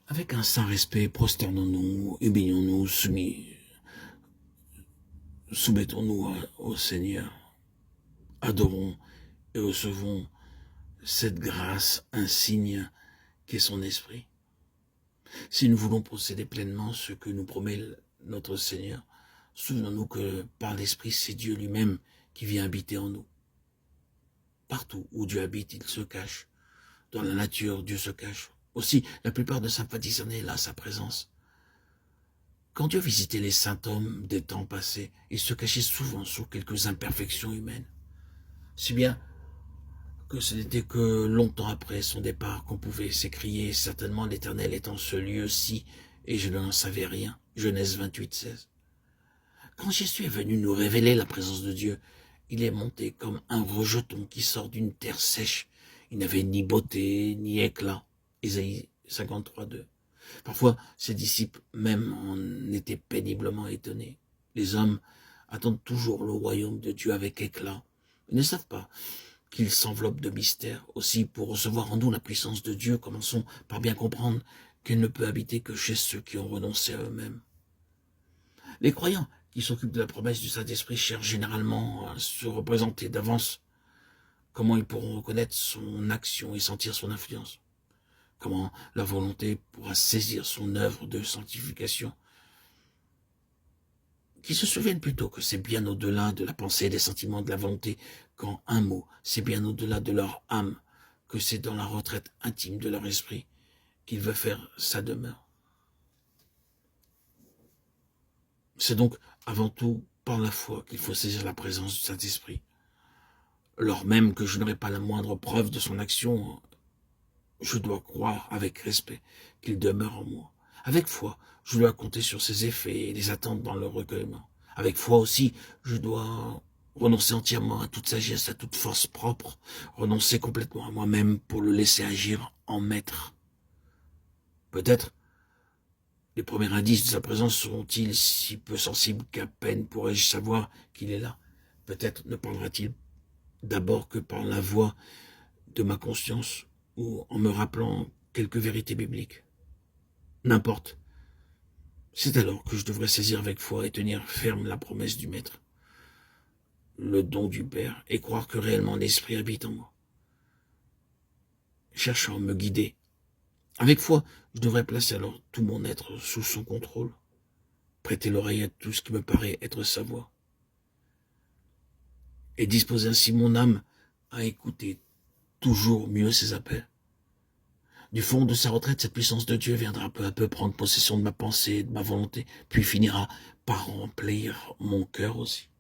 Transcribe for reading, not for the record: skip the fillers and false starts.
Avec un saint respect, prosternons-nous, humilions-nous, soumettons-nous au Seigneur. Adorons et recevons cette grâce insigne qu'est son esprit. Si nous voulons posséder pleinement ce que nous promet notre Seigneur, souvenons-nous que par l'Esprit, c'est Dieu lui-même qui vient habiter en nous. Partout où Dieu habite, il se cache. Dans la nature, Dieu se cache. Aussi, la plupart de sa discernaient là sa présence. Quand Dieu visitait les saints hommes des temps passés, il se cachait souvent sous quelques imperfections humaines. Si bien que ce n'était que longtemps après son départ qu'on pouvait s'écrier, certainement l'Éternel est en ce lieu-ci, et je n'en savais rien. Genèse 28, 16. Quand Jésus est venu nous révéler la présence de Dieu, il est monté comme un rejeton qui sort d'une terre sèche. Il n'avait ni beauté, ni éclat. Ésaïe 53, 2. Parfois, ses disciples même en étaient péniblement étonnés. Les hommes attendent toujours le royaume de Dieu avec éclat. Ils ne savent pas qu'il s'enveloppe de mystère. Aussi, pour recevoir en nous la puissance de Dieu, commençons par bien comprendre qu'elle ne peut habiter que chez ceux qui ont renoncé à eux-mêmes. Les croyants qui s'occupent de la promesse du Saint-Esprit cherchent généralement à se représenter d'avance comment ils pourront reconnaître son action et sentir son influence. Comment la volonté pourra saisir son œuvre de sanctification. Qu'ils se souviennent plutôt que c'est bien au-delà de la pensée, des sentiments, de la volonté, qu'en un mot, c'est bien au-delà de leur âme, que c'est dans la retraite intime de leur esprit qu'il veut faire sa demeure. C'est donc avant tout par la foi qu'il faut saisir la présence du Saint-Esprit. Lors même que je n'aurai pas la moindre preuve de son action, je dois croire avec respect qu'il demeure en moi. Avec foi, je dois compter sur ses effets et les attendre dans leur recueillement. Avec foi aussi, je dois renoncer entièrement à toute sagesse, à toute force propre, renoncer complètement à moi-même pour le laisser agir en maître. Peut-être les premiers indices de sa présence seront-ils si peu sensibles qu'à peine pourrais-je savoir qu'il est là. Peut-être ne parlera-t-il d'abord que par la voix de ma conscience ou en me rappelant quelques vérités bibliques. N'importe. C'est alors que je devrais saisir avec foi et tenir ferme la promesse du Maître, le don du Père, et croire que réellement l'Esprit habite en moi, cherchant à me guider. Avec foi, je devrais placer alors tout mon être sous son contrôle, prêter l'oreille à tout ce qui me paraît être sa voix, et disposer ainsi mon âme à écouter toujours mieux ses appels. Du fond de sa retraite, cette puissance de Dieu viendra peu à peu prendre possession de ma pensée et de ma volonté, puis finira par remplir mon cœur aussi.